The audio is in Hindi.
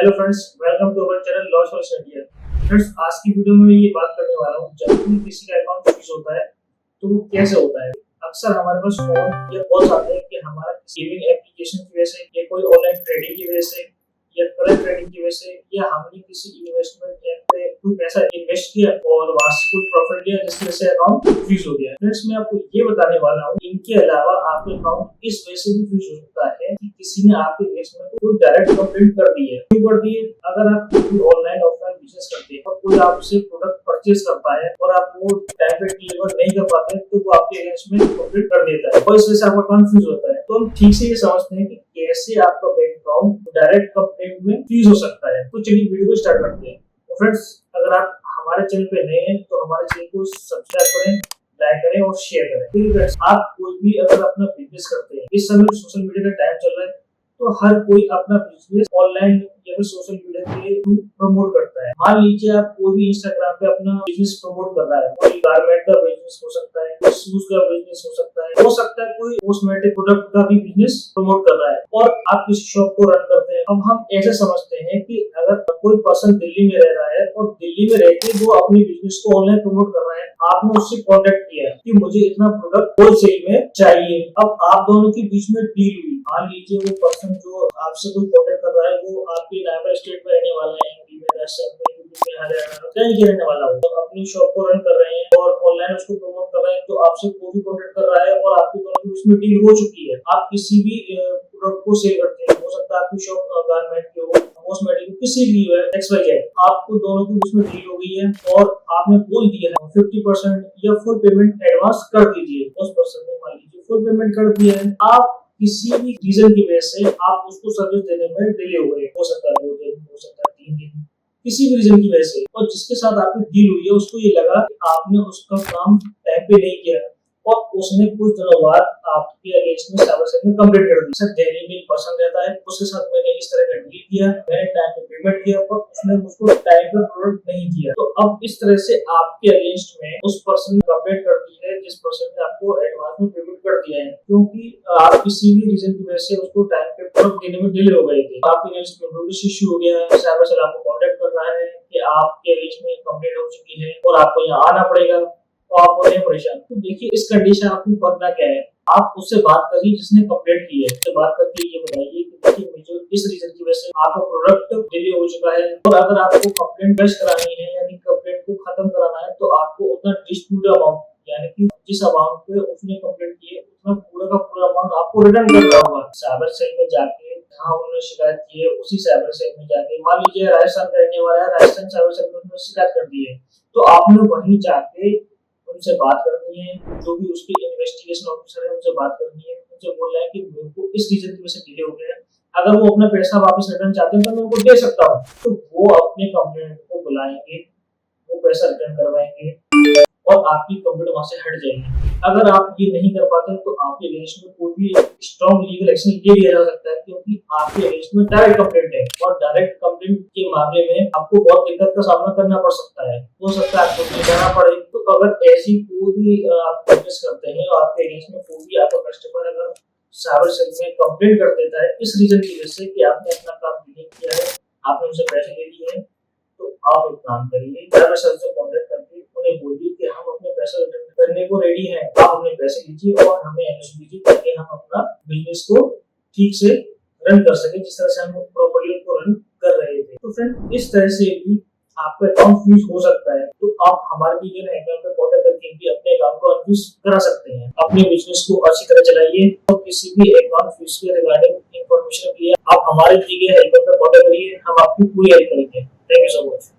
Hello friends, welcome to our channel laws of India. Friends, आज की वीडियो में मैं ये बात करने वाला हूँ, जब भी किसी का अकाउंट फ्रीज होता है तो वो कैसे होता है। अक्सर हमारे पास फोन या कॉल्स आते हैं कि हमारा किसी गेमिंग एप्लीकेशन की वजह से या कोई ऑनलाइन ट्रेडिंग की वजह से या करंट ट्रेडिंग की वजह से या हमने किसी इन्वेस्टमेंट ऐप पे कोई पैसा इन्वेस्ट किया और वहां से कोई प्रॉफिट लिया जिसकी वजह से अकाउंट फ्रीज हो गया। फ्रेंड्स, मैं आपको ये बताने वाला हूँ, इनके अलावा आपका अकाउंट इस वजह से भी फ्रीज हो सकता है कि किसी ने आपके इन्वेस्टमेंट को डायरेक्ट कंप्लेंट कर दी है। क्यों कर दी है? अगर आप कोई ऑनलाइन ऑफलाइन बिजनेस करते हैं और कोई आपसे प्रोडक्ट परचेज करता है और आप वो टाइम पे डिलीवर नहीं कर पाते तो वो आपके अगेंस्ट में कंप्लेंट कर देता है और इस वजह से आपका अकाउंट फ्रीज होता है। तो हम ठीक से ये समझते हैं कि कैसे आपका बैंक अकाउंट डायरेक्ट कंप्लेंट में फ्रीज हो सकता है। तो चलिए वीडियो को स्टार्ट करते हैं। तो फ्रेंड्स, अगर आप हमारे चैनल पे नए हैं तो हमारे चैनल को सब्सक्राइब करें, लाइक करें और शेयर करें। ठीक है फ्रेंड्स, आप कोई भी अगर अपना बिजनेस करते हैं, इस समय सोशल मीडिया का टाइम चल रहा है तो हर कोई अपना बिजनेस ऑनलाइन या फिर सोशल मीडिया के थ्रू प्रमोट करता है। मान लीजिए आप कोई भी इंस्टाग्राम पे अपना बिजनेस प्रमोट कर रहा है, कोई गारमेंट का बिजनेस हो सकता है, कोई शूज का बिजनेस हो सकता है कोई कॉस्मेटिक प्रोडक्ट का भी बिजनेस प्रमोट कर रहा है और आप किसी शॉप को रन करते हैं। अब हम ऐसे समझते हैं कि अगर कोई पर्सन दिल्ली में रह रहा है और दिल्ली में रहकर वो अपनी बिजनेस को ऑनलाइन प्रमोट कर रहा है, आपने उससे कांटेक्ट किया कि मुझे इतना प्रोडक्ट होलसेल में चाहिए। अब आप दोनों के बीच में डील हुई। मान लीजिए वो पर्सन जो आपसे कोई कांटेक्ट कर रहा है वो आपके नाइबर स्टेट में रहने वाला है, एमपी में, राजस्थान में, यूपी में, हरियाणा कहीं के रहने वाला हो, तो अपनी शॉप को रन कर रहे हैं और ऑनलाइन उसको प्रमोट कर रहे हैं, तो आपसे कोई भी कांटेक्ट कर रहा है और आपके दोनों के बीच में डील हो चुकी है। आप किसी भी प्रोडक्ट को सेल करते हैं, हो सकता है आपकी शॉप गारमेंट की हो, कॉस्मेटिक किसी भी XYZ, आपको दोनों के बीच में डील हो गई है और आपने बोल दिया है 50% या फुल पेमेंट एडवांस कर दीजिए। उस पर्सन ने मान लीजिए फुल पेमेंट कर दिया है, आप किसी भी रीजन की वजह से आप उसको सर्विस देने में डिले हो गए, हो सकता है 2 दिन, हो सकता है 3 दिन, किसी भी रीजन की वजह से, और जिसके साथ आपकी डील हुई है उसको ये लगा कि आपने उसका काम टाइम पे नहीं किया और उसने कुछ दिनों बाद आपके अगेंस्ट में साइबर सेल में कंप्लेंट कर दी। सर, दिल्ली में एक पर्सन रहता है, उसके साथ मैंने इस तरह का डील किया, मैंने टाइम पे पेमेंट किया पर उसने मुझको टाइम पे प्रोडक्ट नहीं दिया। तो अब इस तरह से आपके अगेंस्ट में उस पर्सन ने कंप्लेंट कर दी है जिस पर्सन ने आपको एडवांस में पेमेंट कर दिया है, क्योंकि आप किसी भी रीजन की वजह से उसको टाइम पे प्रोडक्ट देने में डिले हो गए थे। आपके अगेंस्ट में नोटिस इशू हो गया है, साइबर सेल आपको कांटेक्ट कर रहा है कि आपके अगेंस्ट में कंप्लेंट हो चुकी है और आपको यहाँ आना पड़ेगा, तो आप हो रहे हैं परेशान। तो देखिए, इस कंडीशन आपको करना क्या है, आप उससे बात करिए जिसने कंप्लेंट की है, उससे बात करके ये बताइए कि देखिए मुझे इस रीजन की वजह से आपका प्रोडक्ट डिले हो चुका है और अगर आपको कंप्लेंट दर्ज करानी है यानी कंप्लेंट को खत्म कराना है तो आपको उतना डिस्प्यूट अमाउंट यानी कि जिस अमाउंट पे उसने कंप्लेंट की है उतना पूरा का पूरा अमाउंट आपको रिटर्न करना होगा। साइबर सेल में जाके जहाँ उन्होंने शिकायत की है उसी साइबर सेल में जाके, मान लीजिए राजस्थान का रहने वाला है, राजस्थान साइबर सेल में उन्होंने शिकायत कर दी है, तो आपने वहीं जाके उनसे बात करनी है, जो भी उसके इन्वेस्टिगेशन ऑफिसर है उनसे बात करनी है, उनसे बोलना है कि मेरे को इस रीजन की वजह से डिले हो गया है, अगर वो अपना पैसा वापस रिटर्न चाहते हैं तो मैं उनको दे सकता हूँ। तो वो अपने कंप्लेंट को बुलाएंगे, वो पैसा रिटर्न करवाएंगे और आपकी कंप्लेंट वहां से हट जाएगी। अगर आप ये नहीं कर पाते तो आपके अगेंस्ट में कोई भी स्ट्रॉन्ग लीगल एक्शन ले लिया जा सकता है, क्योंकि आपके अगेंस्ट में डायरेक्ट कंप्लेंट है और डायरेक्ट कंप्लेंट के मामले में आपको बहुत दिक्कत का सामना करना पड़ सकता है, हो सकता है आपको जेल जाना पड़े। तो अगर ऐसी कोई भी आप बिजनेस करते हैं और आपके अगेंस्ट में कोई भी आपका कस्टमर अगर साइबर सेल में कंप्लेंट कर देता है इस रीजन की वजह से कि आपने अपना काम नहीं किया है, आपने उनसे पैसे ले लिए हैं, तो आप एक काम करिए, साइबर सेल से कांटेक्ट करके उन्हें बोलिए कि हम अपने पैसे रिटर्न करने को रेडी हैं, आप अपने पैसे लीजिए और हमें एनओसी दीजिए ताकि हम अपना बिजनेस को ठीक से रन कर सके जिस तरह से हम प्रॉपर्ली को रन कर रहे थे। तो फ्रेंड, इस तरह से भी आपका अकाउंट फ्रीज हो सकता है, तो आप हमारे दिए गए अकाउंट पे कांटेक्ट करके भी अपने अकाउंट को अनफ्रीज करा सकते हैं। अपने बिजनेस को अच्छी तरह चलाइए और किसी भी अकाउंट फ्रीज के रिगार्डिंग इंफॉर्मेशन के लिए आप हमारे दिए गए अकाउंट पे कांटेक्ट करिए, हम आपकी पूरी हेल्प करेंगे। Thank you so much.